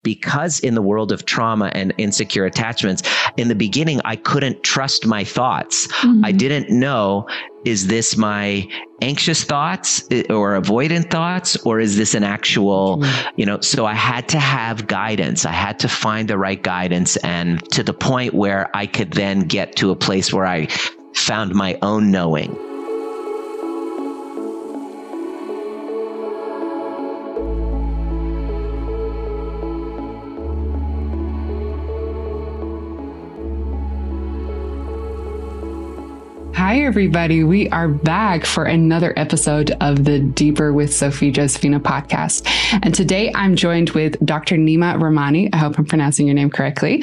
because in the world of trauma and insecure attachments, in the beginning, I couldn't trust my thoughts. I didn't know, is this my anxious thoughts or avoidant thoughts, or is this an actual, so I had to have guidance. I had to find the right guidance, and to the point where I could then get to a place where I found my own knowing. Hi, everybody. We are back for another episode of the Deeper with Sophie Josephina podcast. And today I'm joined with Dr. Nima Rahmany. I hope I'm pronouncing your name correctly.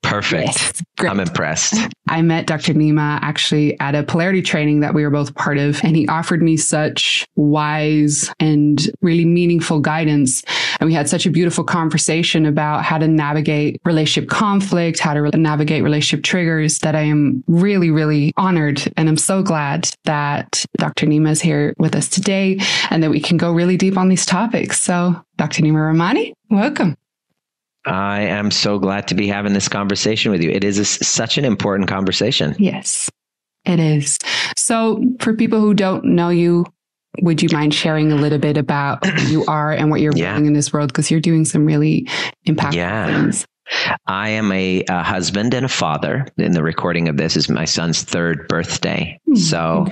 Perfect. Yes, great. I'm impressed. I met Dr. Nima actually at a polarity training that we were both part of, and he offered me such wise and really meaningful guidance. And we had such a beautiful conversation about how to navigate relationship conflict, how to navigate relationship triggers, that I am really, really honored. And I'm so glad that Dr. Nima is here with us today and that we can go really deep on these topics. So Dr. Nima Rahmany, welcome. I am so glad to be having this conversation with you. It is such an important conversation. Yes, it is. So for people who don't know you, would you mind sharing a little bit about who you are and what you're doing in this world? Because you're doing some really impactful things. I am a husband and a father. And the recording of this is my son's 3rd birthday. So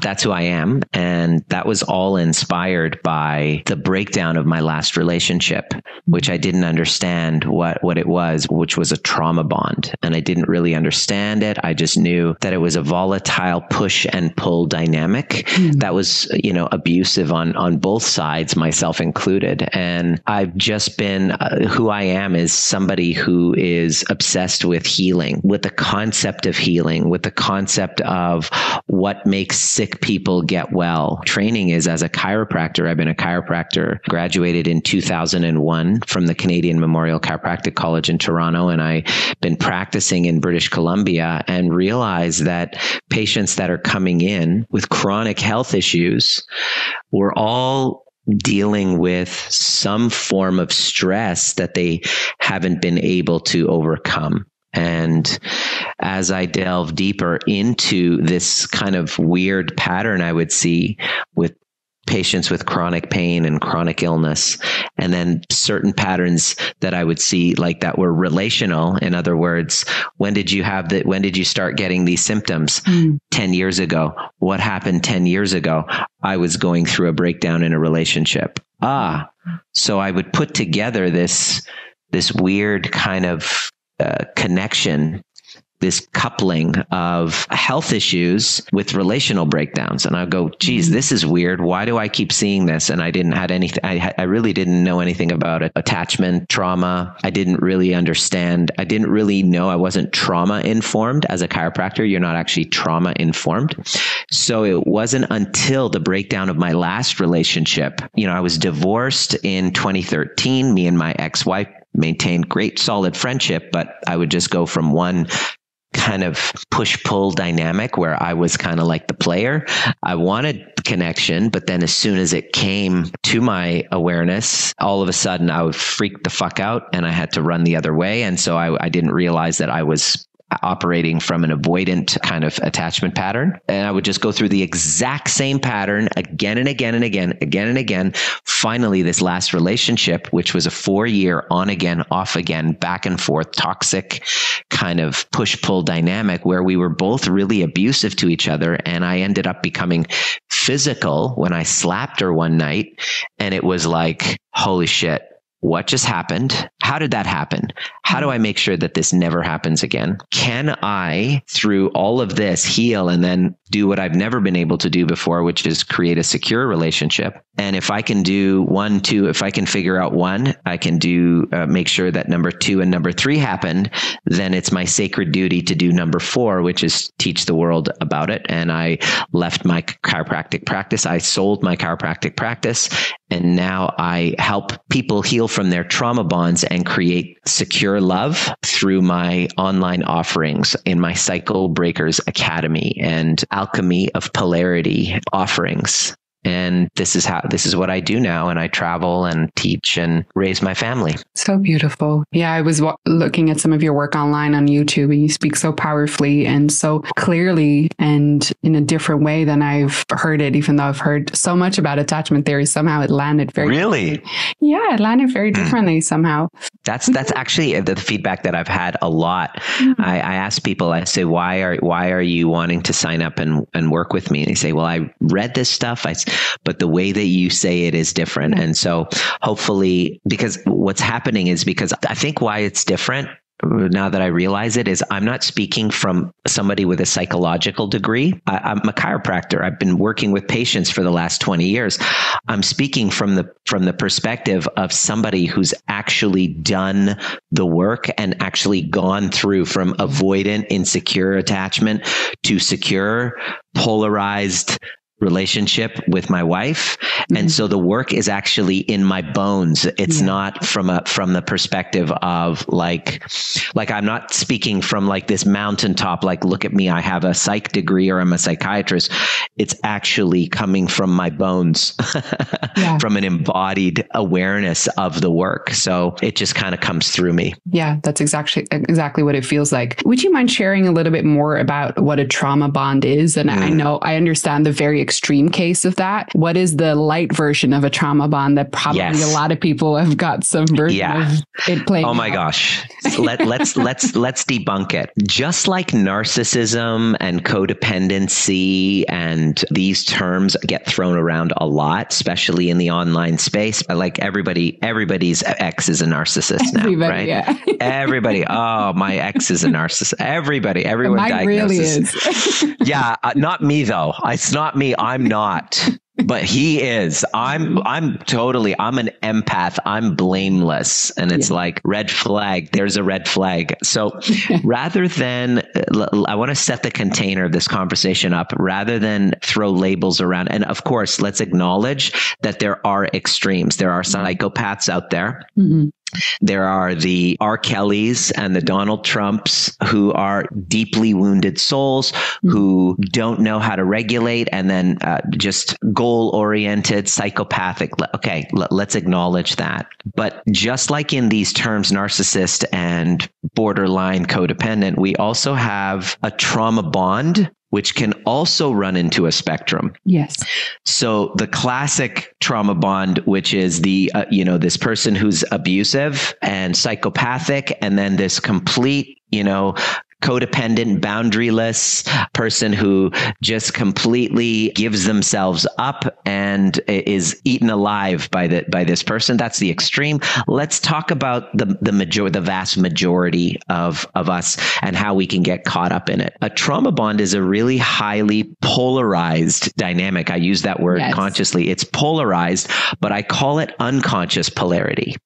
that's who I am. And that was all inspired by the breakdown of my last relationship, which I didn't understand what it was, which was a trauma bond. And I didn't really understand it. I just knew that it was a volatile push and pull dynamic that was, abusive on both sides, myself included. And I've just been, who I am is somebody who is obsessed with healing, with the concept of healing, with the concept of what makes sick people get well. Training is as a chiropractor. I've been a chiropractor, graduated in 2001 from the Canadian Memorial Chiropractic College in Toronto. And I've been practicing in British Columbia and realized that patients that are coming in with chronic health issues were all dealing with some form of stress that they haven't been able to overcome. And as I delve deeper into this kind of weird pattern I would see with patients with chronic pain and chronic illness, and then certain patterns that I would see like that were relational. In other words, when did you start getting these symptoms? 10 years ago. What happened 10 years ago? I was going through a breakdown in a relationship. So I would put together this weird kind of connection, this coupling of health issues with relational breakdowns. And I go, geez, this is weird. Why do I keep seeing this? And I didn't have anything. I really didn't know anything about it. Attachment, trauma. I didn't really understand. I didn't really know. I wasn't trauma informed. As a chiropractor, you're not actually trauma informed. So it wasn't until the breakdown of my last relationship, I was divorced in 2013. Me and my ex-wife maintained great solid friendship, but I would just go from one kind of push-pull dynamic where I was kind of like the player. I wanted connection, but then as soon as it came to my awareness, all of a sudden I would freak the fuck out and I had to run the other way. And so I didn't realize that I was operating from an avoidant kind of attachment pattern. And I would just go through the exact same pattern again and again and again, again and again. Finally, this last relationship, which was a 4-year on again, off again, back and forth, toxic kind of push-pull dynamic where we were both really abusive to each other. And I ended up becoming physical when I slapped her one night. And it was like, holy shit. What just happened? How did that happen? How do I make sure that this never happens again? Can I, through all of this, heal and then do what I've never been able to do before, which is create a secure relationship? And if I can do 1, 2, if I can figure out 1, I can do make sure that number 2 and number 3 happened, then it's my sacred duty to do number 4, which is teach the world about it. And I left my chiropractic practice. I sold my chiropractic practice. And now I help people heal from their trauma bonds and create secure love through my online offerings in my Cycle Breakers Academy and Alchemy of Polarity offerings. And this is what I do now. And I travel and teach and raise my family. So beautiful. Yeah, I was looking at some of your work online on YouTube, and you speak so powerfully and so clearly and in a different way than I've heard it, even though I've heard so much about attachment theory. Somehow it landed very Really? Yeah, it landed very differently somehow. That's actually the feedback that I've had a lot. I ask people, I say, why are you wanting to sign up and work with me? And they say, well, I read this stuff, but the way that you say it is different. And so hopefully, because what's happening is, because I think why it's different now that I realize it is, I'm not speaking from somebody with a psychological degree. I'm a chiropractor. I've been working with patients for the last 20 years. I'm speaking from the perspective of somebody who's actually done the work and actually gone through from avoidant, insecure attachment to secure, polarized relationship with my wife. And so the work is actually in my bones. It's not from the perspective of like I'm not speaking from like this mountaintop, like, look at me, I have a psych degree or I'm a psychiatrist. It's actually coming from my bones, from an embodied awareness of the work. So it just kind of comes through me. Yeah, that's exactly what it feels like. Would you mind sharing a little bit more about what a trauma bond is? And I understand the very extreme case of that. What is the light version of a trauma bond that probably a lot of people have got some version of it playing? Oh my gosh. Let's debunk it. Just like narcissism and codependency and these terms get thrown around a lot, especially in the online space. Like everybody's ex is a narcissist now, right? Yeah. Everybody. Oh, my ex is a narcissist. Everyone Mine diagnoses. Really is. Yeah. Not me though. It's not me. I'm not. But he is. I'm an empath. I'm blameless. And it's like red flag. There's a red flag. So rather than, I want to set the container of this conversation up rather than throw labels around. And of course, let's acknowledge that there are extremes. There are psychopaths out there. Mm-hmm. There are the R. Kellys and the Donald Trumps who are deeply wounded souls who don't know how to regulate and then just goal-oriented, psychopathic. Okay, let's acknowledge that. But just like in these terms, narcissist and borderline codependent, we also have a trauma bond, which can also run into a spectrum. Yes. So the classic trauma bond, which is the, this person who's abusive and psychopathic, and then this complete, codependent, boundaryless person who just completely gives themselves up and is eaten alive by this person. That's the extreme. Let's talk about the vast majority of us and how we can get caught up in it. A trauma bond is a really highly polarized dynamic. I use that word consciously. It's polarized, but I call it unconscious polarity.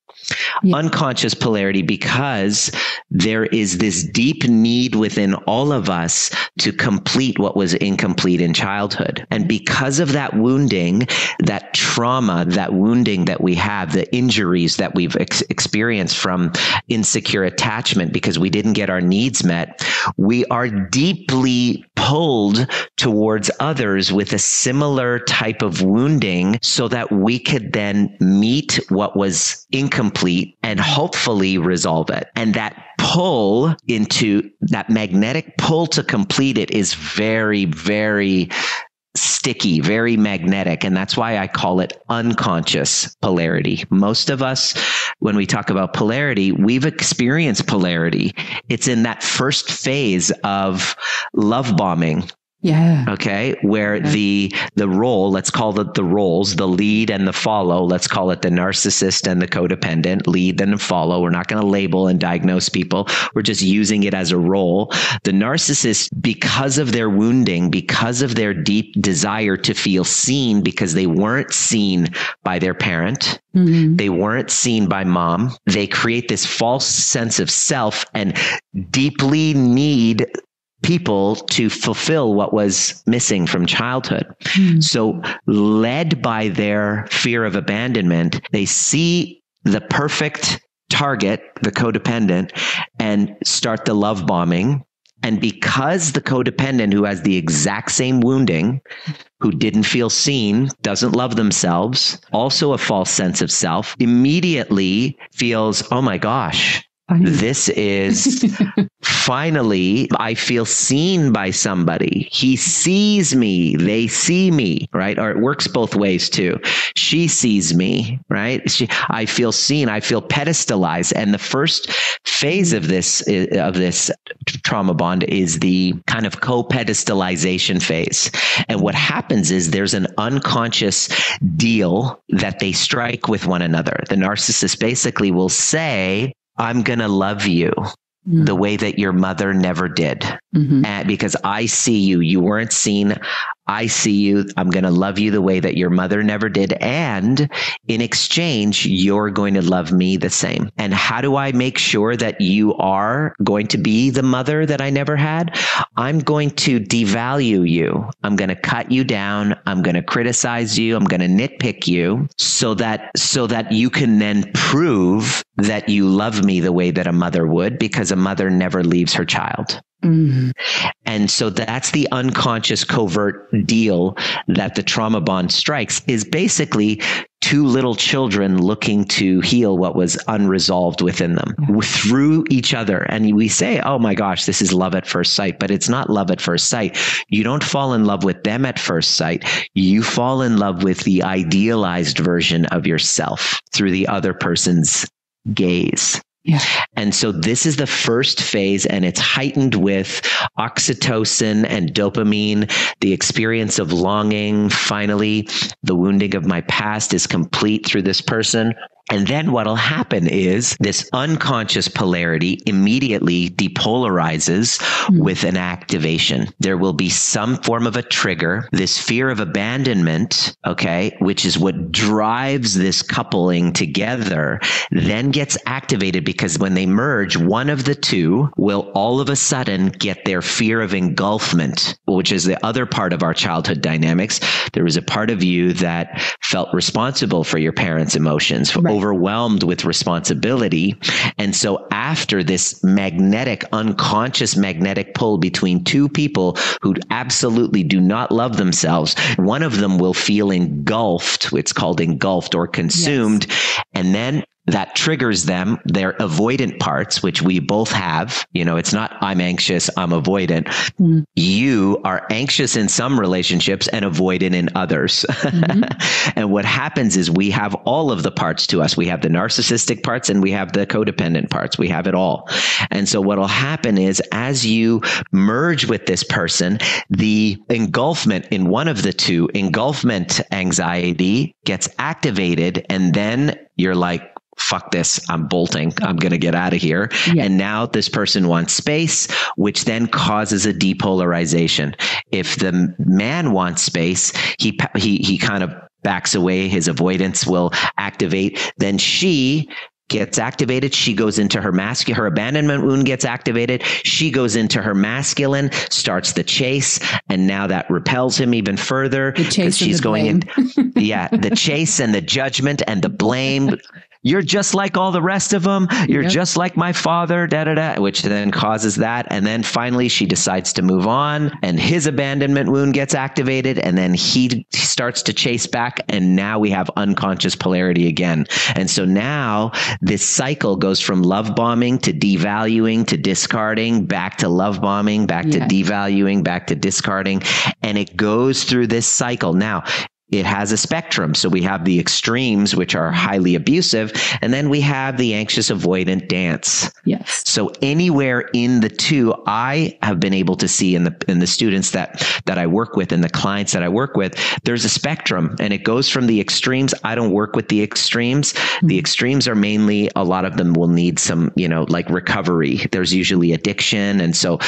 Unconscious polarity, because there is this deep need within all of us to complete what was incomplete in childhood. And because of that wounding, that trauma, that wounding that we have, the injuries that we've experienced from insecure attachment because we didn't get our needs met, we are deeply pulled towards others with a similar type of wounding so that we could then meet what was incomplete and hopefully resolve it. And that pull into that magnetic pull to complete it is very, very sticky, very magnetic. And that's why I call it unconscious polarity. Most of us, when we talk about polarity, we've experienced polarity. It's in that first phase of love bombing. Yeah. Okay. Where the role, let's call it the roles, the lead and the follow. Let's call it the narcissist and the codependent, lead and follow. We're not going to label and diagnose people. We're just using it as a role. The narcissist, because of their wounding, because of their deep desire to feel seen, because they weren't seen by their parent, they weren't seen by mom, they create this false sense of self and deeply need people to fulfill what was missing from childhood. So led by their fear of abandonment, they see the perfect target, the codependent, and start the love bombing. And because the codependent who has the exact same wounding, who didn't feel seen, doesn't love themselves, also a false sense of self, immediately feels, oh my gosh, this is finally, I feel seen by somebody. He sees me. They see me, right? Or it works both ways too. She sees me, right? I feel seen. I feel pedestalized. And the first phase of this trauma bond is the kind of co-pedestalization phase. And what happens is there's an unconscious deal that they strike with one another. The narcissist basically will say, I'm going to love you the way that your mother never did. Because I see you. You weren't seen. I see you. I'm going to love you the way that your mother never did. And in exchange, you're going to love me the same. And how do I make sure that you are going to be the mother that I never had? I'm going to devalue you. I'm going to cut you down. I'm going to criticize you. I'm going to nitpick you so that you can then prove that you love me the way that a mother would, because a mother never leaves her child. And so that's the unconscious covert deal that the trauma bond strikes, is basically two little children looking to heal what was unresolved within them through each other. And we say, oh my gosh, this is love at first sight, but it's not love at first sight. You don't fall in love with them at first sight. You fall in love with the idealized version of yourself through the other person's gaze. Yeah. And so this is the first phase, and it's heightened with oxytocin and dopamine, the experience of longing. Finally, the wounding of my past is complete through this person. And then what'll happen is this unconscious polarity immediately depolarizes with an activation. There will be some form of a trigger, this fear of abandonment, okay, which is what drives this coupling together, then gets activated, because when they merge, one of the two will all of a sudden get their fear of engulfment, which is the other part of our childhood dynamics. There was a part of you that felt responsible for your parents' emotions, overwhelmed with responsibility. And so after this unconscious magnetic pull between two people who absolutely do not love themselves, one of them will feel engulfed. It's called engulfed or consumed. Yes. And then that triggers them, their avoidant parts, which we both have. You know, it's not I'm anxious, I'm avoidant. You are anxious in some relationships and avoidant in others. And what happens is we have all of the parts to us. We have the narcissistic parts and we have the codependent parts. We have it all. And so what will happen is, as you merge with this person, the engulfment in one of the two, engulfment anxiety, gets activated, and then you're like, fuck this, I'm bolting, I'm going to get out of here. Yeah. And now this person wants space, which then causes a depolarization. If the man wants space, he kind of backs away, his avoidance will activate. Then she gets activated. She goes into her masculine, her abandonment wound gets activated. She goes into her masculine, starts the chase. And now that repels him even further, because she's going in. The chase and the judgment and the blame. You're just like all the rest of them. You're just like my father, which then causes that. And then finally she decides to move on, and his abandonment wound gets activated, and then he starts to chase back. And now we have unconscious polarity again. And so now this cycle goes from love bombing to devaluing to discarding, back to love bombing, back to devaluing, back to discarding. And it goes through this cycle. Now, it has a spectrum. So we have the extremes, which are highly abusive, and then we have the anxious avoidant dance. Yes. So anywhere in the two, I have been able to see in the students that I work with and the clients that I work with, there's a spectrum, and it goes from the extremes. I don't work with the extremes. The extremes are mainly, a lot of them will need some, like recovery. There's usually addiction. And so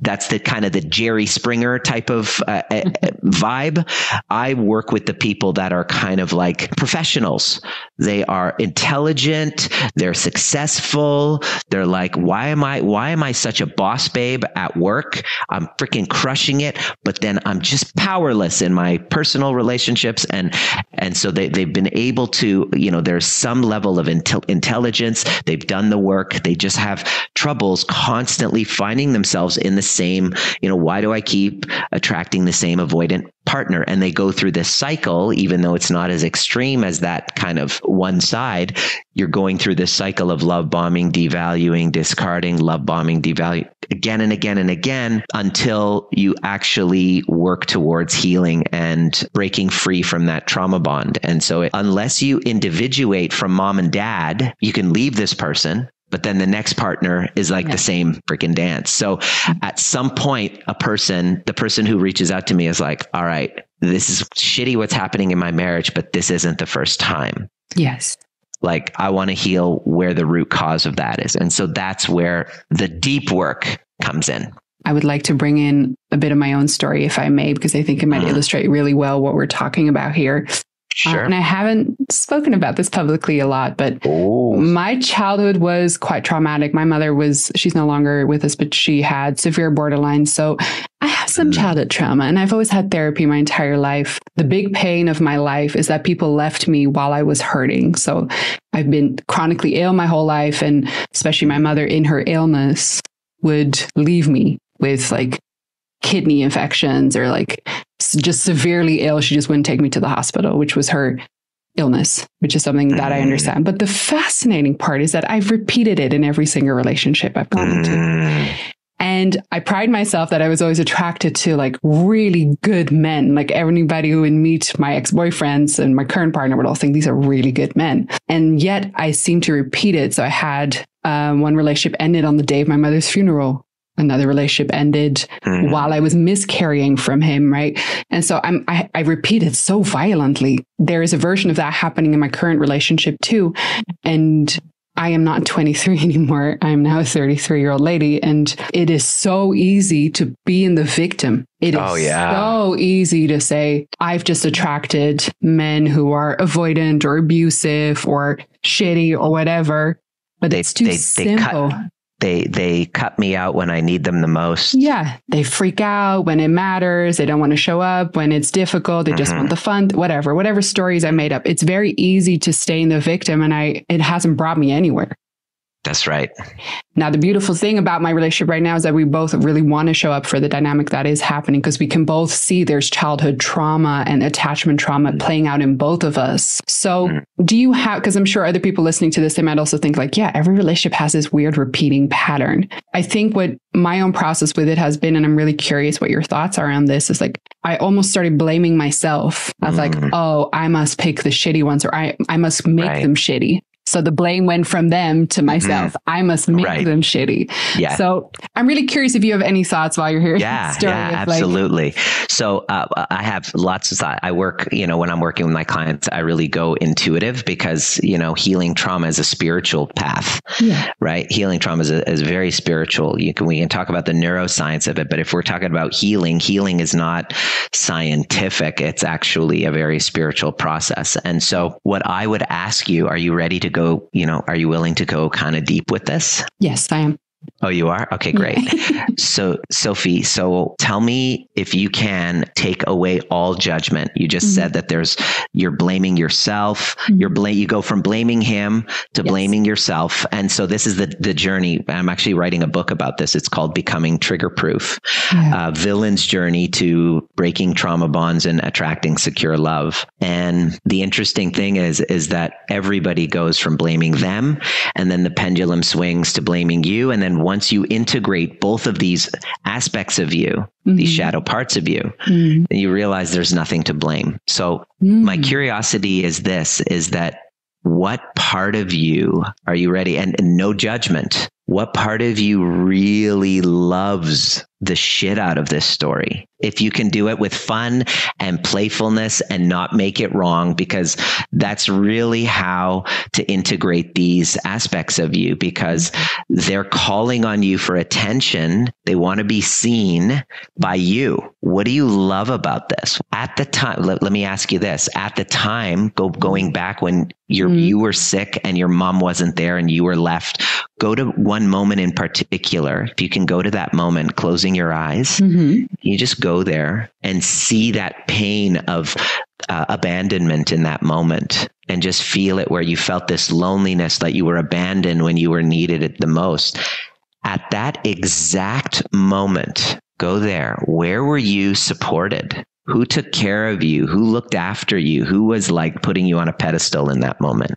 that's the kind of the Jerry Springer type of vibe. I work with the people that are kind of like professionals. They are intelligent. They're successful. They're like, why am I such a boss babe at work? I'm freaking crushing it, but then I'm just powerless in my personal relationships. And so they've been able to, there's some level of intelligence. They've done the work. They just have troubles constantly finding themselves in the same, why do I keep attracting the same avoidant partner? And they go through this cycle, even though it's not as extreme as that kind of one side. You're going through this cycle of love bombing, devaluing, discarding, love bombing, devaluing, again and again and again, until you actually work towards healing and breaking free from that trauma bond. And so unless you individuate from mom and dad, you can leave this person, but then the next partner is like the same freaking dance. So at some point, the person who reaches out to me is like, all right, this is shitty what's happening in my marriage, but this isn't the first time. Yes. Like, I want to heal where the root cause of that is. And so that's where the deep work comes in. I would like to bring in a bit of my own story, if I may, because I think it might illustrate really well what we're talking about here. Sure. And I haven't spoken about this publicly a lot, but my childhood was quite traumatic. My mother she's no longer with us, but she had severe borderline. So I have some childhood trauma, and I've always had therapy my entire life. The big pain of my life is that people left me while I was hurting. So I've been chronically ill my whole life, and especially my mother in her illness would leave me with like kidney infections or like just severely ill. She just wouldn't take me to the hospital, which was her illness, which is something that I understand. But the fascinating part is that I've repeated it in every single relationship I've gone into. And I pride myself that I was always attracted to like really good men. Like anybody who would meet my ex-boyfriends and my current partner would all think these are really good men. And yet I seem to repeat it. So I had one relationship ended on the day of my mother's funeral. Another relationship ended while I was miscarrying from him, right? And so I repeat it so violently. There is a version of that happening in my current relationship too. And I am not 23 anymore. I'm now a 33-year-old lady. And it is so easy to be in the victim. It is so easy to say, I've just attracted men who are avoidant or abusive or shitty or whatever. But it's too simple. They cut me out when I need them the most. Yeah. They freak out when it matters. They don't want to show up when it's difficult. They just want the fun, whatever stories I made up. It's very easy to stay in the victim, and it hasn't brought me anywhere. That's right. Now, the beautiful thing about my relationship right now is that we both really want to show up for the dynamic that is happening, because we can both see there's childhood trauma and attachment trauma playing out in both of us. So do you have, because I'm sure other people listening to this, they might also think like, yeah, every relationship has this weird repeating pattern. I think what my own process with it has been, and I'm really curious what your thoughts are on this, is like, I almost started blaming myself. I was like, oh, I must pick the shitty ones, or I must make them shitty. So the blame went from them to myself. I must make them shitty. Yeah. So I'm really curious if you have any thoughts while you're here. Yeah, absolutely. So I have lots of thoughts. I work, when I'm working with my clients, I really go intuitive because, healing trauma is a spiritual path, right? Healing trauma is very spiritual. We can talk about the neuroscience of it, but if we're talking about healing is not scientific. It's actually a very spiritual process. And so what I would ask you, are you ready to go, are you willing to go kind of deep with this? Yes, I am. Oh, you are? Okay, great. So, Sophie, tell me if you can take away all judgment. You just said that you're blaming yourself. You go from blaming him to blaming yourself. And so this is the journey. I'm actually writing a book about this. It's called Becoming Trigger Proof, Villain's Journey to Breaking Trauma Bonds and Attracting Secure Love. And the interesting thing is that everybody goes from blaming them, and then the pendulum swings to blaming you. And then once you integrate both of these aspects of you, these shadow parts of you, then you realize there's nothing to blame. So my curiosity is that what part of you, are you ready? And no judgment. What part of you really loves the shit out of this story? If you can do it with fun and playfulness and not make it wrong, because that's really how to integrate these aspects of you, because they're calling on you for attention. They want to be seen by you. What do you love about this? At the time, let me ask you this. At the time, going back when you were sick and your mom wasn't there and you were left, go to one moment in particular. If you can go to that moment, closing your eyes, you just go there and see that pain of abandonment in that moment, and just feel it, where you felt this loneliness, that you were abandoned when you were needed it the most. At that exact moment, go there. Where were you supported? Who took care of you? Who looked after you? Who was like putting you on a pedestal in that moment?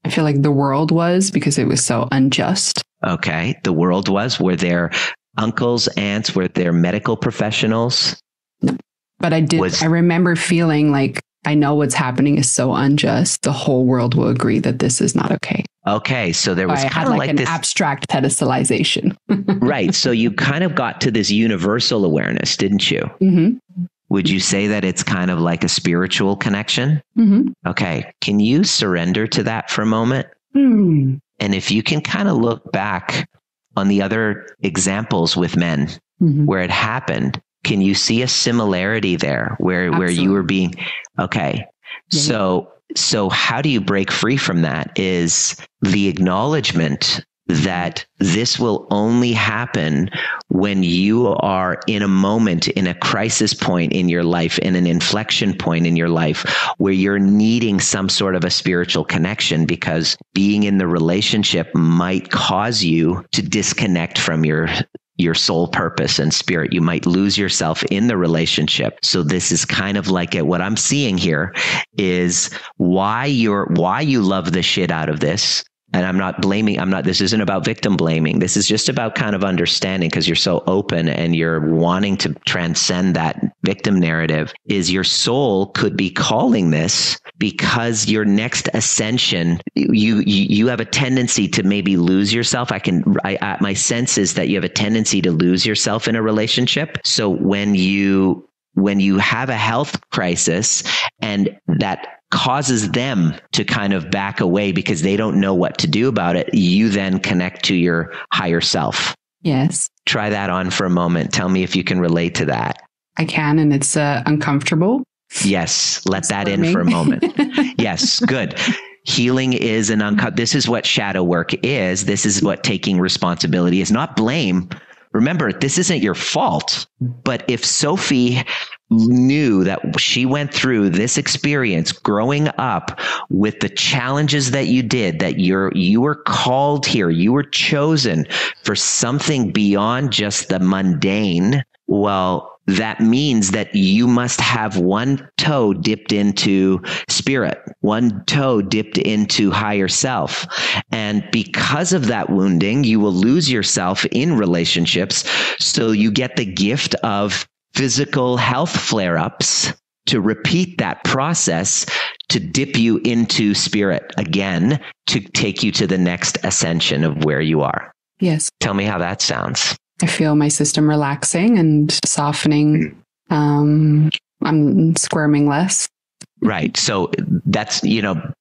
I feel like the world was, because it was so unjust. Okay. The world was. Were there uncles, aunts? Were there medical professionals? No. But I remember feeling like, I know what's happening is so unjust. The whole world will agree that this is not okay. Okay. So there was kind of like an this abstract pedestalization. Right. So you kind of got to this universal awareness, didn't you? Mm-hmm. Would you say that it's kind of like a spiritual connection? Mm-hmm. Okay. Can you surrender to that for a moment? Mm. And if you can kind of look back on the other examples with men where it happened, can you see a similarity there where you were being, okay. Yeah. So how do you break free from that is the acknowledgement that this will only happen when you are in a moment, in a crisis point in your life, in an inflection point in your life, where you're needing some sort of a spiritual connection, because being in the relationship might cause you to disconnect from your soul purpose and spirit. You might lose yourself in the relationship. So this is kind of like what I'm seeing here is why you love the shit out of this. And I'm not blaming, this isn't about victim blaming. This is just about kind of understanding, because you're so open and you're wanting to transcend that victim narrative, is your soul could be calling this because your next ascension, you have a tendency to maybe lose yourself. My sense is that you have a tendency to lose yourself in a relationship. So when you have a health crisis and that causes them to kind of back away because they don't know what to do about it, you then connect to your higher self. Yes. Try that on for a moment. Tell me if you can relate to that. I can, and it's uncomfortable. Yes. Let that in for a moment. Yes. Good. Healing is this is what shadow work is. This is what taking responsibility is, not blame. Remember, this isn't your fault. But if Sophie knew that she went through this experience growing up with the challenges that you did, that you were called here, you were chosen for something beyond just the mundane, well, that means that you must have one toe dipped into spirit, one toe dipped into higher self. And because of that wounding, you will lose yourself in relationships. So you get the gift of physical health flare-ups to repeat that process, to dip you into spirit again, to take you to the next ascension of where you are. Yes. Tell me how that sounds. I feel my system relaxing and softening. I'm squirming less. Right. So that's,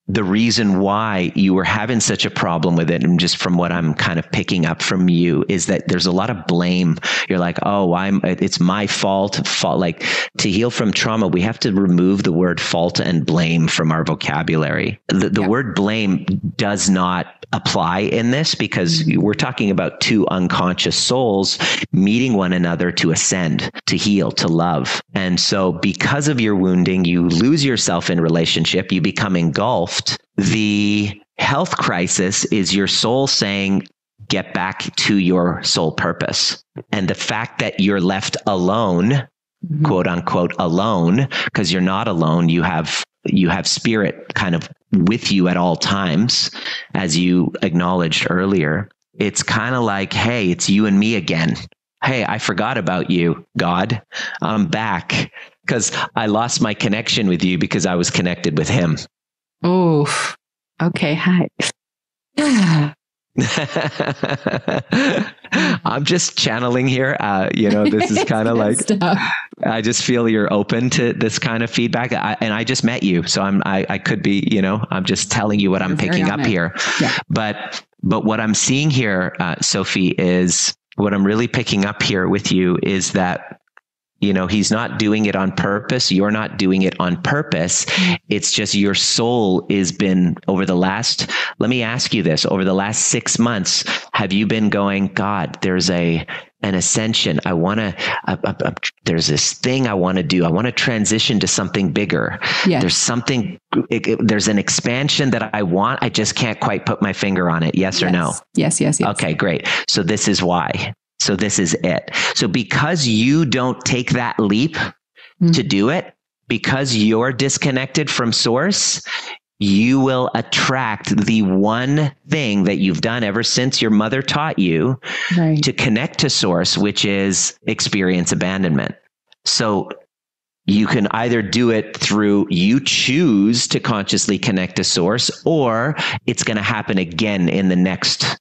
the reason why you were having such a problem with it, and just from what I'm kind of picking up from you, is that there's a lot of blame. You're like, oh, it's my fault. Like, to heal from trauma, we have to remove the word fault and blame from our vocabulary. The word blame does not apply in this, because we're talking about two unconscious souls meeting one another to ascend, to heal, to love. And so because of your wounding, you lose yourself in relationship, you become engulfed. The health crisis is your soul saying, get back to your soul purpose. And the fact that you're left alone, quote unquote, alone, because you're not alone, you have spirit kind of with you at all times, as you acknowledged earlier. It's kind of like, hey, it's you and me again. Hey, I forgot about you, God. I'm back, because I lost my connection with you because I was connected with him. Oh, okay. Hi. I'm just channeling here. This is kind of like, I just feel you're open to this kind of feedback. And I just met you. So I could be, I'm just telling you what I'm picking up here. Yeah. But what I'm seeing here, Sophie, is what I'm really picking up here with you is that He's not doing it on purpose. You're not doing it on purpose. It's just your soul has been let me ask you this, over the last 6 months, have you been going, God, there's an ascension. There's this thing I want to do. I want to transition to something bigger. Yes. There's an expansion that I want. I just can't quite put my finger on it. Yes or no? Yes. Okay, great. So this is why. So this is it. So because you don't take that leap to do it, because you're disconnected from source, you will attract the one thing that you've done ever since your mother taught you to connect to source, which is experience abandonment. So you can either do it through you choose to consciously connect to source, or it's going to happen again in the next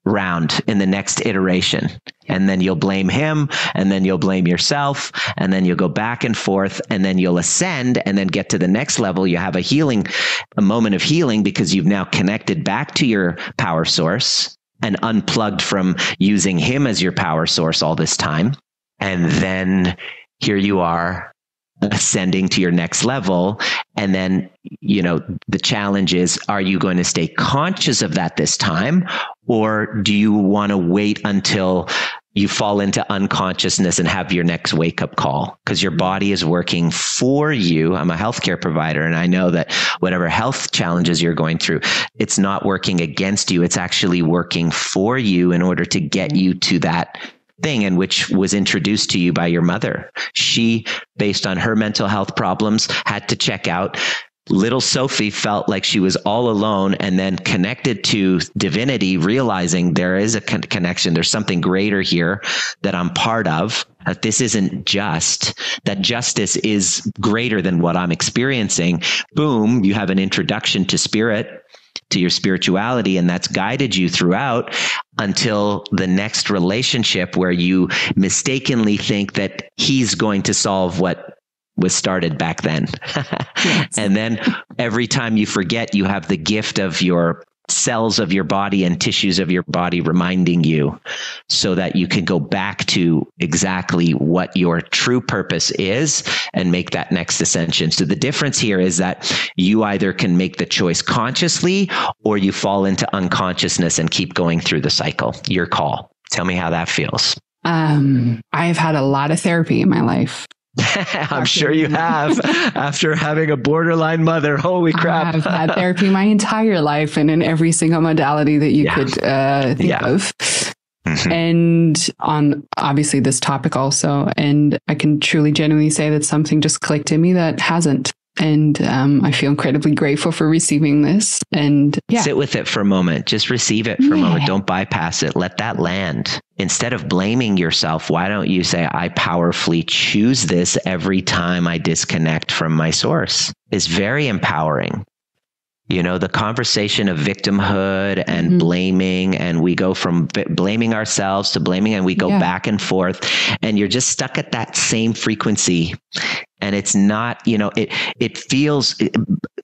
round, in the next iteration. And then you'll blame him, and then you'll blame yourself, and then you'll go back and forth, and then you'll ascend and then get to the next level. You have a moment of healing because you've now connected back to your power source and unplugged from using him as your power source all this time. And then here you are ascending to your next level. And then, the challenge is, are you going to stay conscious of that this time? Or do you want to wait until you fall into unconsciousness and have your next wake up call? Because your body is working for you. I'm a healthcare provider, and I know that whatever health challenges you're going through, it's not working against you. It's actually working for you in order to get you to that thing, and which was introduced to you by your mother. She, based on her mental health problems, had to check out. Little Sophie felt like she was all alone, and then connected to divinity, realizing there is a connection. There's something greater here that I'm part of, that this isn't just, that justice is greater than what I'm experiencing. Boom, you have an introduction to spirit, to your spirituality, and that's guided you throughout until the next relationship where you mistakenly think that he's going to solve what was started back then. Yes. And then every time you forget, you have the gift of your cells of your body and tissues of your body reminding you, so that you can go back to exactly what your true purpose is and make that next ascension. So the difference here is that you either can make the choice consciously, or you fall into unconsciousness and keep going through the cycle. Your call. Tell me how that feels. I've had a lot of therapy in my life. I'm sure you have, after having a borderline mother. Holy crap. I've had therapy my entire life, and in every single modality that you could think of. Mm-hmm. And on obviously this topic also. And I can truly genuinely say that something just clicked in me that hasn't. And I feel incredibly grateful for receiving this. And sit with it for a moment. Just receive it for a moment. Don't bypass it. Let that land. Instead of blaming yourself, why don't you say, I powerfully choose this every time I disconnect from my source? It's very empowering. The conversation of victimhood and blaming, and we go from blaming ourselves to blaming, and we go back and forth, and you're just stuck at that same frequency. And it's not, it feels,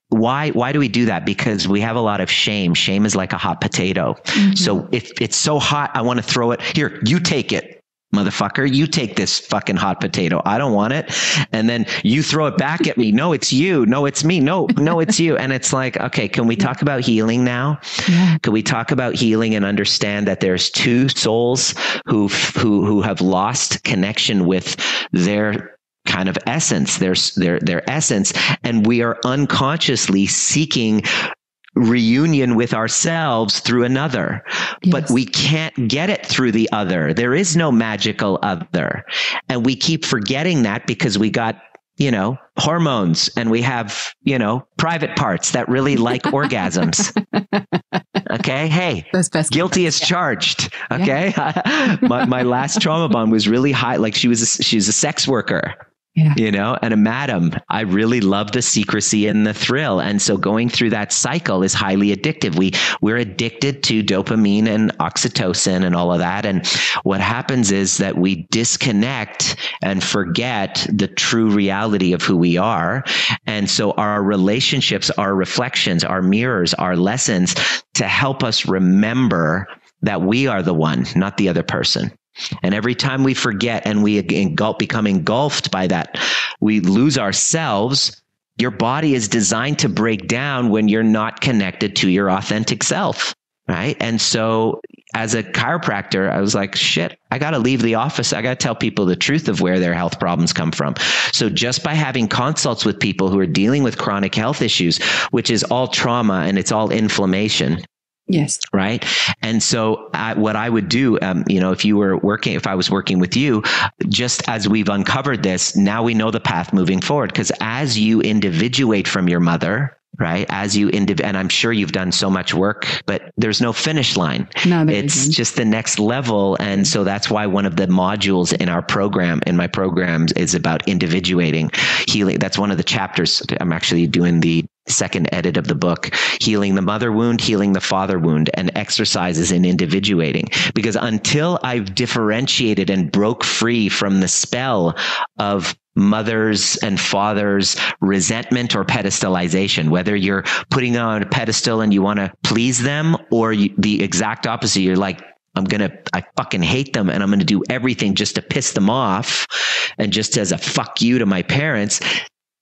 why do we do that? Because we have a lot of shame. Shame is like a hot potato. Mm-hmm. So if it's so hot, I want to throw it here. You take it. Motherfucker, you take this fucking hot potato. I don't want it. And then you throw it back at me. No, it's you. No, it's me. No, it's you. And it's like, okay, can we talk about healing now? Yeah. Can we talk about healing and understand that there's two souls who have lost connection with their kind of essence, their essence, and we are unconsciously seeking reunion with ourselves through another, but we can't get it through the other. There is no magical other. And we keep forgetting that because we got, hormones, and we have, private parts that really like orgasms. Okay. Hey, guilty as charged. Okay. Yeah. my last trauma bond was really high. Like she's a sex worker. Yeah. And a madam. I really love the secrecy and the thrill. And so going through that cycle is highly addictive. We're addicted to dopamine and oxytocin and all of that. And what happens is that we disconnect and forget the true reality of who we are. And so our relationships, our reflections, our mirrors, our lessons to help us remember that we are the one, not the other person. And every time we forget and we become engulfed by that, we lose ourselves. Your body is designed to break down when you're not connected to your authentic self. Right. And so as a chiropractor, I was like, shit, I got to leave the office. I got to tell people the truth of where their health problems come from. So just by having consults with people who are dealing with chronic health issues, which is all trauma and it's all inflammation. Yes. Right. And so what I would do, if I was working with you, just as we've uncovered this, now we know the path moving forward. Because as you individuate from your mother, right? And I'm sure you've done so much work, but there's no finish line. No, it's just the next level. And so that's why one of the modules in my programs is about individuating, healing. That's one of the chapters. I'm actually doing the second edit of the book, Healing the Mother Wound, Healing the Father Wound, and exercises in individuating. Because until I've differentiated and broke free from the spell of mothers and fathers' resentment or pedestalization, whether you're putting them on a pedestal and you want to please them, or the exact opposite, you're like, I fucking hate them and I'm going to do everything just to piss them off. And just as a fuck you to my parents,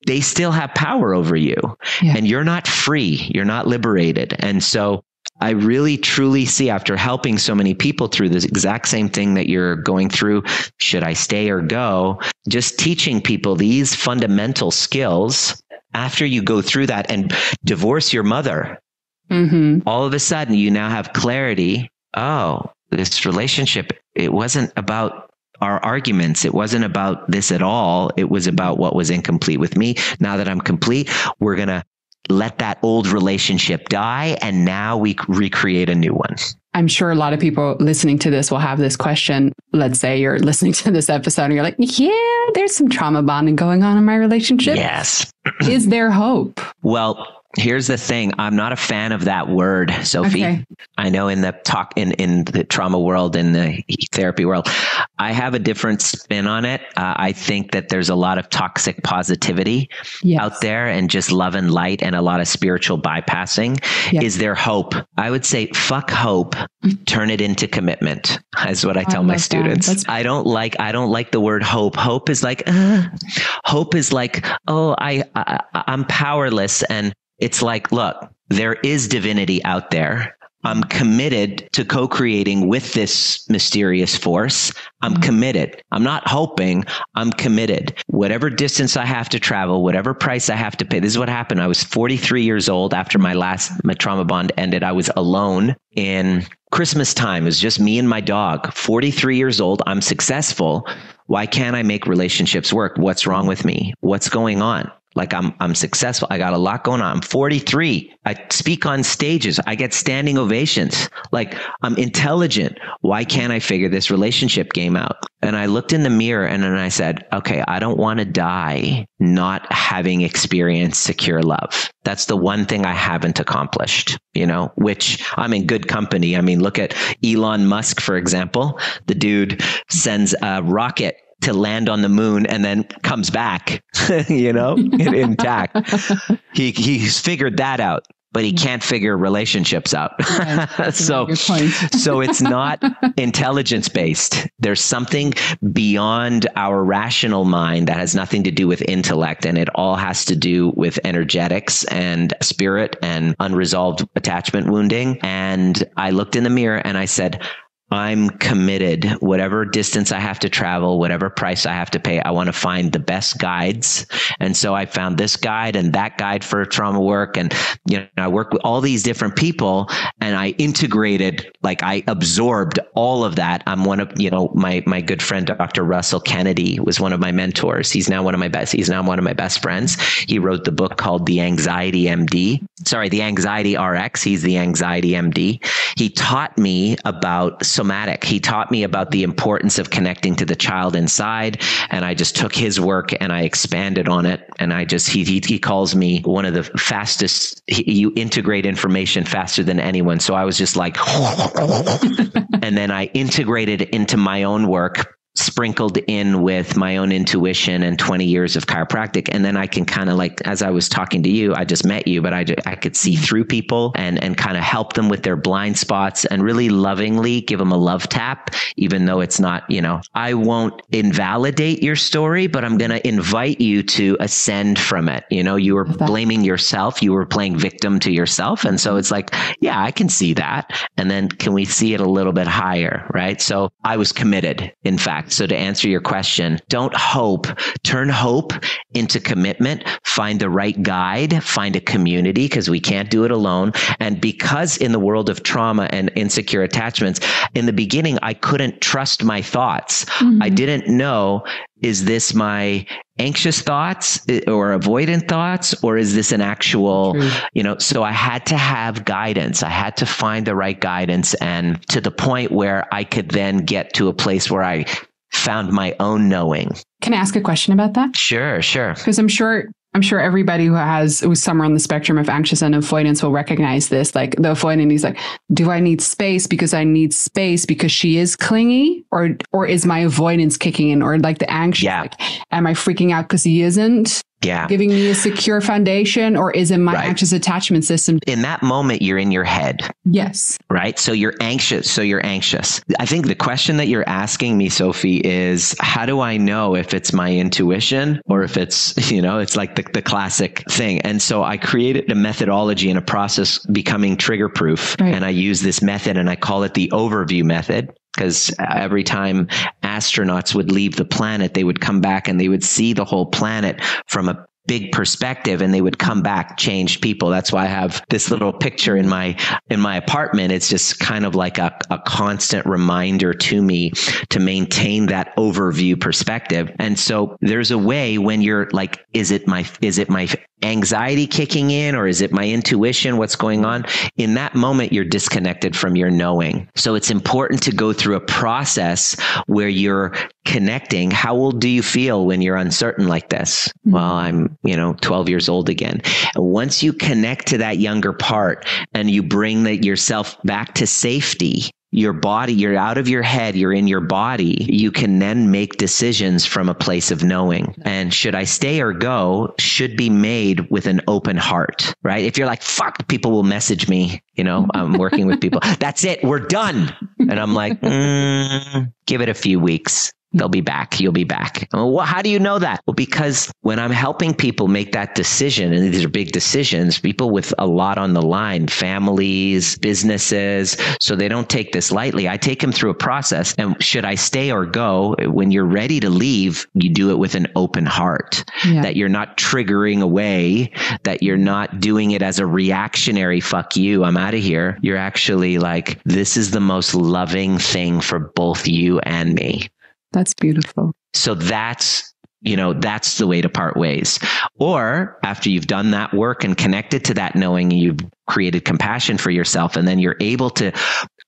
they still have power over you. Yeah. And you're not free. You're not liberated. And so I really, truly see, after helping so many people through this exact same thing that you're going through, should I stay or go? Just teaching people these fundamental skills after you go through that and divorce your mother. Mm-hmm. All of a sudden, you now have clarity. Oh, this relationship, it wasn't about our arguments. It wasn't about this at all. It was about what was incomplete with me. Now that I'm complete, we're going to let that old relationship die. And now we recreate a new one. I'm sure a lot of people listening to this will have this question. Let's say you're listening to this episode and you're like, yeah, there's some trauma bonding going on in my relationship. Yes. Is there hope? Well, here's the thing. I'm not a fan of that word, Sophie. Okay. I know in the talk in the trauma world, in the therapy world, I have a different spin on it. I think that there's a lot of toxic positivity out there and just love and light and a lot of spiritual bypassing. Yes. Is there hope? I would say, fuck hope, turn it into commitment. Is what I tell my students. I don't like the word hope. Hope is like, oh, I'm powerless. And it's like, look, there is divinity out there. I'm committed to co-creating with this mysterious force. I'm committed. I'm not hoping. I'm committed. Whatever distance I have to travel, whatever price I have to pay. This is what happened. I was 43 years old after my trauma bond ended. I was alone in Christmas time. It was just me and my dog. 43 years old. I'm successful. Why can't I make relationships work? What's wrong with me? What's going on? Like I'm successful. I got a lot going on. I'm 43. I speak on stages. I get standing ovations. Like I'm intelligent. Why can't I figure this relationship game out? And I looked in the mirror and then I said, okay, I don't want to die not having experienced secure love. That's the one thing I haven't accomplished, which I'm in good company. I mean, look at Elon Musk, for example. The dude sends a rocket to land on the moon and then comes back, intact. He's figured that out, but he can't figure relationships out. Right, so it's not intelligence based. There's something beyond our rational mind that has nothing to do with intellect. And it all has to do with energetics and spirit and unresolved attachment wounding. And I looked in the mirror and I said, I'm committed. Whatever distance I have to travel, whatever price I have to pay, I want to find the best guides. And so I found this guide and that guide for trauma work. And, I work with all these different people and I integrated, like I absorbed all of that. I'm one of, my good friend, Dr. Russell Kennedy was one of my mentors. He's now one of my best friends. He wrote the book called The Anxiety RX. He's the Anxiety MD. He taught me about somatic. He taught me about the importance of connecting to the child inside. And I just took his work and I expanded on it. And he calls me one of the fastest. You integrate information faster than anyone. So I was just like, and then I integrated it into my own work. sprinkled in with my own intuition and 20 years of chiropractic. And then I can kind of like, as I was talking to you, I just met you, but I could see through people and kind of help them with their blind spots and really lovingly give them a love tap, even though it's not, I won't invalidate your story, but I'm going to invite you to ascend from it. You were blaming yourself. You were playing victim to yourself. And so it's like, yeah, I can see that. And then can we see it a little bit higher, right? So I was committed, in fact. So to answer your question, don't hope, turn hope into commitment, find the right guide, find a community, because we can't do it alone. And because in the world of trauma and insecure attachments, in the beginning, I couldn't trust my thoughts. I didn't know, is this my anxious thoughts or avoidant thoughts, or is this an actual, so I had to have guidance. I had to find the right guidance, and to the point where I could then get to a place where I found my own knowing. Can I ask a question about that? Sure. Because I'm sure everybody who's somewhere on the spectrum of anxious and avoidance will recognize this. Like the avoidant, he's like, do I need space because I need space because she is clingy, or is my avoidance kicking in, or like the anxious, like, am I freaking out because he isn't giving me a secure foundation, or is it my anxious attachment system? In that moment, you're in your head. Yes. Right. So you're anxious. I think the question that you're asking me, Sophie, is how do I know if it's my intuition or if it's, it's like the classic thing. And so I created a methodology and a process becoming trigger proof. Right. And I use this method and I call it the overview method. Because every time astronauts would leave the planet, they would come back and they would see the whole planet from a big perspective, and they would come back changed people. That's why I have this little picture in my apartment. It's just kind of like a constant reminder to me to maintain that overview perspective. And so there's a way when you're like, is it my anxiety kicking in, or is it my intuition? What's going on? In that moment, you're disconnected from your knowing. So it's important to go through a process where you're connecting. How old do you feel when you're uncertain like this? Well, I'm, 12 years old again. Once you connect to that younger part and you bring yourself back to safety, your body, you're out of your head, you're in your body, you can then make decisions from a place of knowing. And should I stay or go should be made with an open heart, right? If you're like, fuck, people will message me, I'm working with people. That's it. We're done. And I'm like, give it a few weeks. They'll be back. You'll be back. Well, how do you know that? Well, because when I'm helping people make that decision, and these are big decisions, people with a lot on the line, families, businesses, so they don't take this lightly. I take them through a process. And should I stay or go? When you're ready to leave, you do it with an open heart, that you're not triggering away, that you're not doing it as a reactionary, fuck you, I'm out of here. You're actually like, this is the most loving thing for both you and me. That's beautiful. So that's the way to part ways. Or after you've done that work and connected to that knowing, you've created compassion for yourself, and then you're able to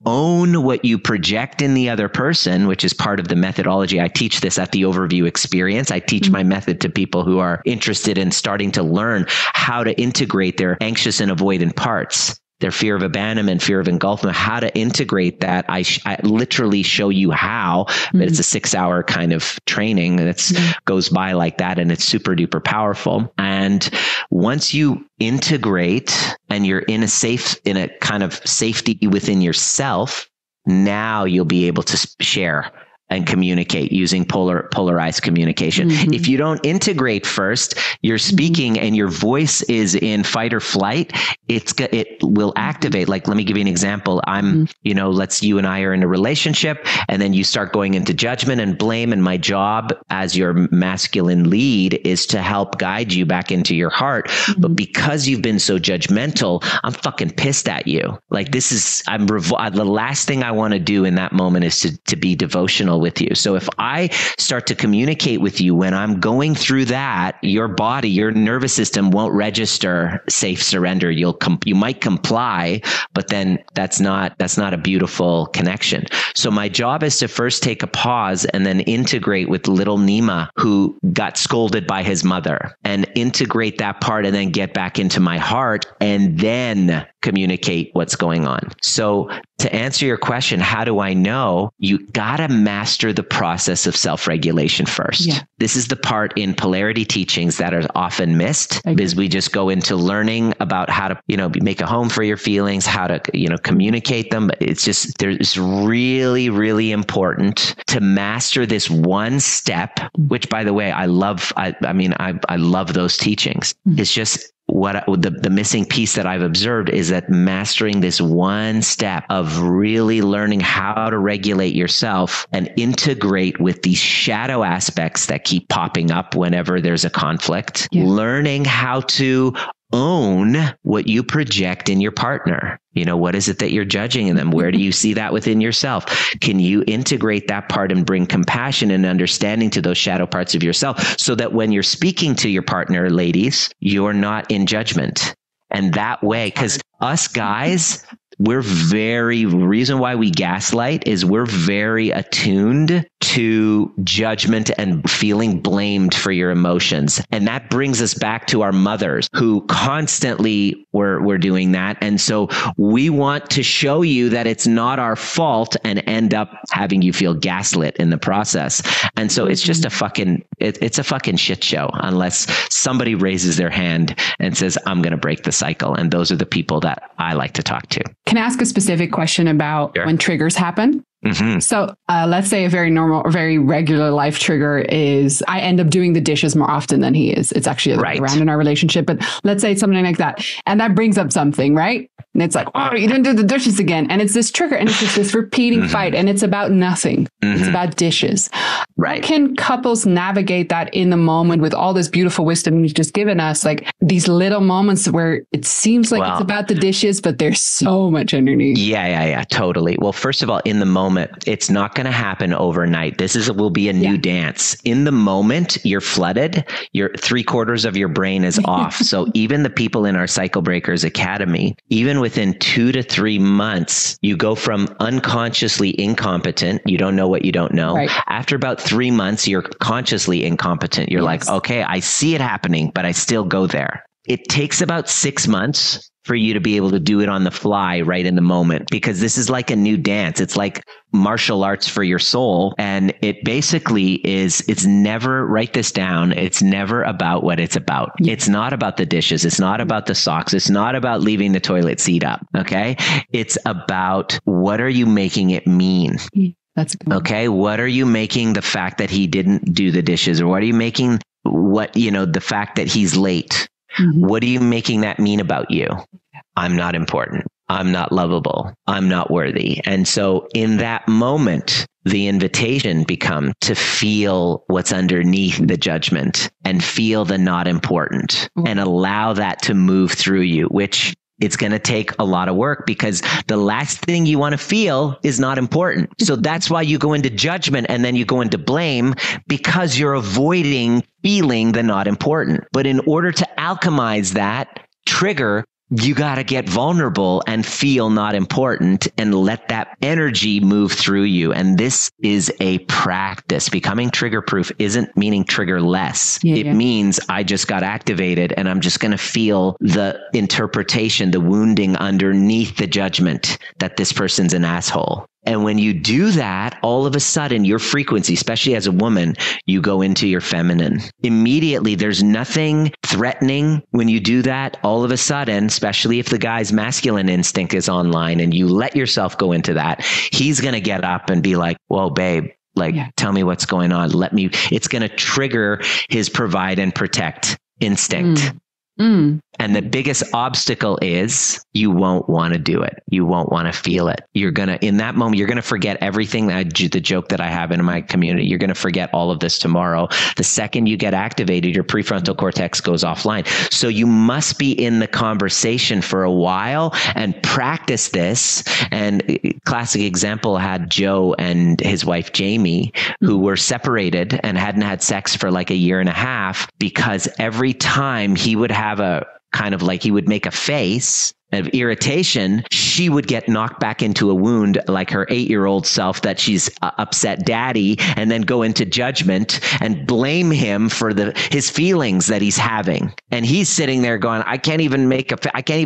own what you project in the other person, which is part of the methodology. I teach this at the Overview Experience. I teach my method to people who are interested in starting to learn how to integrate their anxious and avoidant parts, their fear of abandonment, fear of engulfment, how to integrate that. I literally show you how, but it's a 6-hour kind of training that goes by like that. And it's super duper powerful. And once you integrate and you're in a kind of safety within yourself, now you'll be able to share and communicate using polarized communication. If you don't integrate first, you're speaking and your voice is in fight or flight, it will activate. Like, let me give you an example. You and I are in a relationship, and then you start going into judgment and blame. And my job as your masculine lead is to help guide you back into your heart. But because you've been so judgmental, I'm fucking pissed at you. Like, the last thing I want to do in that moment is to be devotional with you. So if I start to communicate with you when I'm going through that, your body, your nervous system won't register safe surrender. You might comply, but then that's not a beautiful connection. So my job is to first take a pause and then integrate with little Nima, who got scolded by his mother, and integrate that part and then get back into my heart, and then communicate what's going on. So to answer your question, how do I know? You gotta master the process of self-regulation first. Yeah. This is the part in polarity teachings that are often missed, because we just go into learning about how to, make a home for your feelings, how to, communicate them. But it's just, there's really, really important to master this one step, which, by the way, I love. I love those teachings. It's just, what the missing piece that I've observed is that mastering this one step of really learning how to regulate yourself and integrate with these shadow aspects that keep popping up whenever there's a conflict, learning how to own what you project in your partner. What is it that you're judging in them? Where do you see that within yourself? Can you integrate that part and bring compassion and understanding to those shadow parts of yourself, so that when you're speaking to your partner, ladies, you're not in judgment? And that way, because us guys, reason why we gaslight is we're very attuned to judgment and feeling blamed for your emotions. And that brings us back to our mothers, who constantly were doing that. And so we want to show you that it's not our fault and end up having you feel gaslit in the process. And so it's just it's a fucking shit show unless somebody raises their hand and says, I'm going to break the cycle. And those are the people that I like to talk to. Can I ask a specific question about when triggers happen? Mm-hmm. So let's say a very normal or very regular life trigger is I end up doing the dishes more often than he is. It's actually the other way around in our relationship, but let's say it's something like that. And that brings up something, right? And it's like, oh, you didn't do the dishes again. And it's this trigger, and it's just this repeating fight, and it's about nothing. It's about dishes. Right. How can couples navigate that in the moment with all this beautiful wisdom you've just given us? Like these little moments where it seems like it's about the dishes, but there's so much underneath. Yeah, totally. Well, first of all, in the moment, it's not going to happen overnight. Will be a new dance. In the moment, you're flooded. You're 3/4 of your brain is off. So even the people in our Cycle Breakers Academy, even within 2 to 3 months, you go from unconsciously incompetent. You don't know what you don't know. Right. After about 3 months, you're consciously incompetent. You're like, okay, I see it happening, but I still go there. It takes about 6 months for you to be able to do it on the fly right in the moment, because this is like a new dance. It's like martial arts for your soul. And it basically it's never, write this down, it's never about what it's about. It's not about the dishes. It's not about the socks. It's not about leaving the toilet seat up. Okay. It's about, what are you making it mean? That's good. Okay. What are you making the fact that he didn't do the dishes, or what are you making the fact that he's late? What are you making that mean about you? I'm not important. I'm not lovable. I'm not worthy. And so in that moment, the invitation becomes to feel what's underneath the judgment and feel the not important and allow that to move through you, which it's going to take a lot of work, because the last thing you want to feel is not important. So that's why you go into judgment and then you go into blame, because you're avoiding feeling the not important. But in order to alchemize that trigger, you got to get vulnerable and feel not important and let that energy move through you. And this is a practice. Becoming trigger proof isn't meaning trigger less. It means I just got activated and I'm just going to feel the interpretation, the wounding underneath the judgment that this person's an asshole. And when you do that, all of a sudden your frequency, especially as a woman, you go into your feminine. Immediately, there's nothing threatening when you do that. All of a sudden, especially if the guy's masculine instinct is online and you let yourself go into that, he's going to get up and be like, whoa, babe, tell me what's going on. It's going to trigger his provide and protect instinct. And the biggest obstacle is you won't want to do it. You won't want to feel it. In that moment, you're going to forget everything, the joke that I have in my community. You're going to forget all of this tomorrow. The second you get activated, your prefrontal cortex goes offline. So you must be in the conversation for a while and practice this. And classic example had Joe and his wife, Jamie, who were separated and hadn't had sex for like a year and a half, because every time he would have a kind of like, he would make a face of irritation, she would get knocked back into a wound like her 8-year-old self that she's upset daddy, and then go into judgment and blame him for his feelings that he's having. And he's sitting there going, I can't even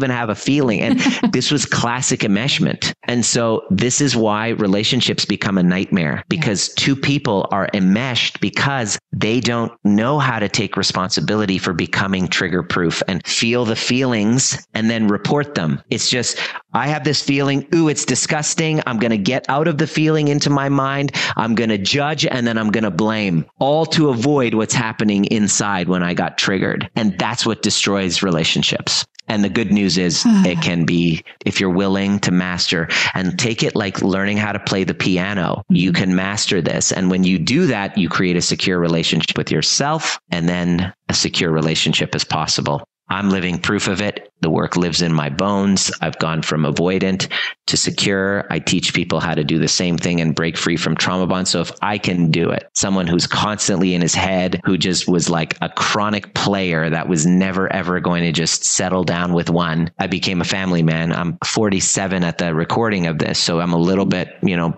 have a feeling. And this was classic enmeshment. And so this is why relationships become a nightmare, because two people are enmeshed because they don't know how to take responsibility for becoming trigger proof and feel the feelings and then report them. It's just, I have this feeling, ooh, it's disgusting. I'm going to get out of the feeling into my mind. I'm going to judge, and then I'm going to blame, all to avoid what's happening inside when I got triggered. And that's what destroys relationships. And the good news is it can be, if you're willing to master and take it like learning how to play the piano, you can master this. And when you do that, you create a secure relationship with yourself, and then a secure relationship is possible. I'm living proof of it. The work lives in my bones. I've gone from avoidant to secure. I teach people how to do the same thing and break free from trauma bonds. So if I can do it, someone who's constantly in his head, who just was like a chronic player that was never, ever going to just settle down with one. I became a family man. I'm 47 at the recording of this. So I'm a little bit,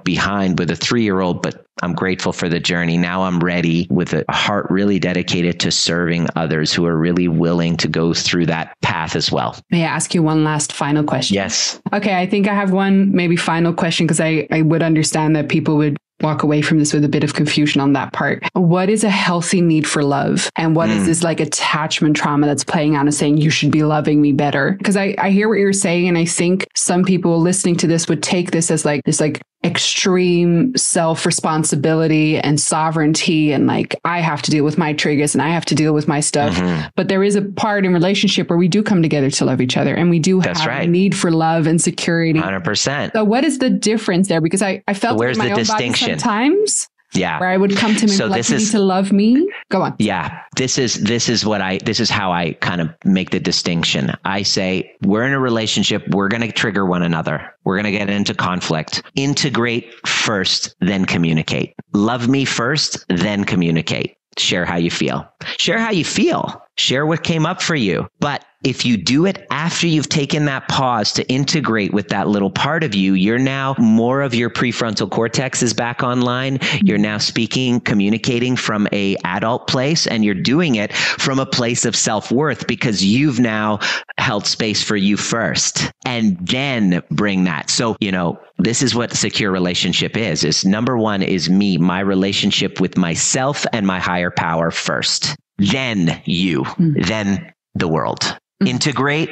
behind with a 3-year-old, but I'm grateful for the journey. Now I'm ready with a heart really dedicated to serving others who are really willing to go through that path as well. May I ask you one last final question? Yes. Okay. I think I have one maybe final question, because I would understand that people would walk away from this with a bit of confusion on that part. What is a healthy need for love? And what is this like attachment trauma that's playing out and saying, you should be loving me better? Because I hear what you're saying. And I think some people listening to this would take this as like this like extreme self-responsibility and sovereignty. And like, I have to deal with my triggers and I have to deal with my stuff. But there is a part in relationship where we do come together to love each other. And we do have a need for love and security. 100%. So what is the difference there? Because I felt where's in my the own distinction? Body sometimes. Yeah. Where I would come to me and like, you need to love me. Go on. Yeah. This is how I kind of make the distinction. I say, we're in a relationship. We're going to trigger one another. We're going to get into conflict. Integrate first, then communicate. Love me first, then communicate. Share how you feel. Share how you feel. Share what came up for you. But if you do it after you've taken that pause to integrate with that little part of you, you're now more of your prefrontal cortex is back online. You're now speaking, communicating from a adult place, and you're doing it from a place of self-worth because you've now held space for you first, and then bring that. So, this is what secure relationship is number one is me, my relationship with myself and my higher power first, then you, then the world. Integrate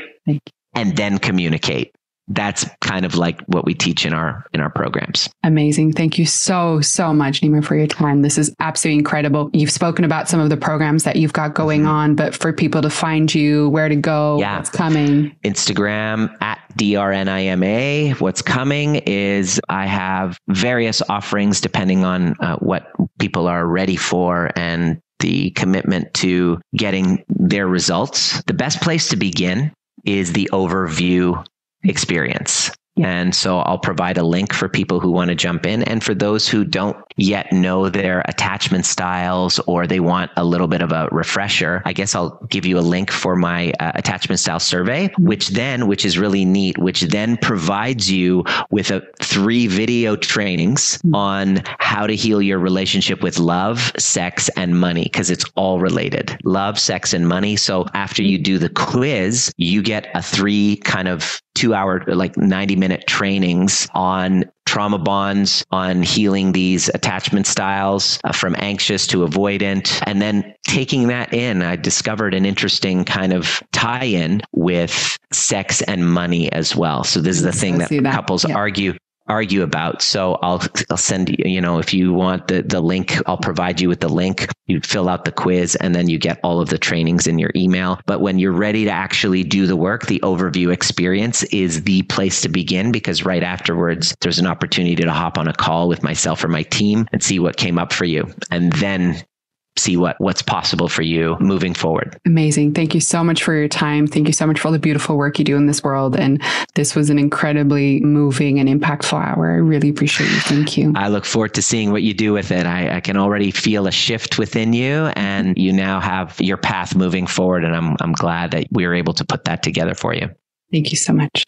and then communicate. That's kind of like what we teach in our programs. Amazing. Thank you so much, Nima, for your time. This is absolutely incredible. You've spoken about some of the programs that you've got going on, but for people to find you, where to go, what's coming? Instagram at DRNIMA. What's coming is I have various offerings depending on what people are ready for and the commitment to getting their results. The best place to begin is the overview experience. And so I'll provide a link for people who want to jump in. And for those who don't yet know their attachment styles or they want a little bit of a refresher, I guess I'll give you a link for my attachment style survey, which is really neat, which then provides you with 3 video trainings on how to heal your relationship with love, sex, and money, because it's all related. Love, sex, and money. So after you do the quiz, you get a 3 kind of 2-hour, like 90-minute trainings on trauma bonds, on healing these attachment styles from anxious to avoidant. And then taking that in, I discovered an interesting kind of tie-in with sex and money as well. So this is the thing that couples argue about. So I'll send you, if you want the link, I'll provide you with the link. You fill out the quiz and then you get all of the trainings in your email. But when you're ready to actually do the work, the overview experience is the place to begin, because right afterwards, there's an opportunity to hop on a call with myself or my team and see what came up for you. And then see what's possible for you moving forward. Amazing. Thank you so much for your time. Thank you so much for all the beautiful work you do in this world. And this was an incredibly moving and impactful hour. I really appreciate you. Thank you. I look forward to seeing what you do with it. I can already feel a shift within you, and you now have your path moving forward. And I'm glad that we were able to put that together for you. Thank you so much.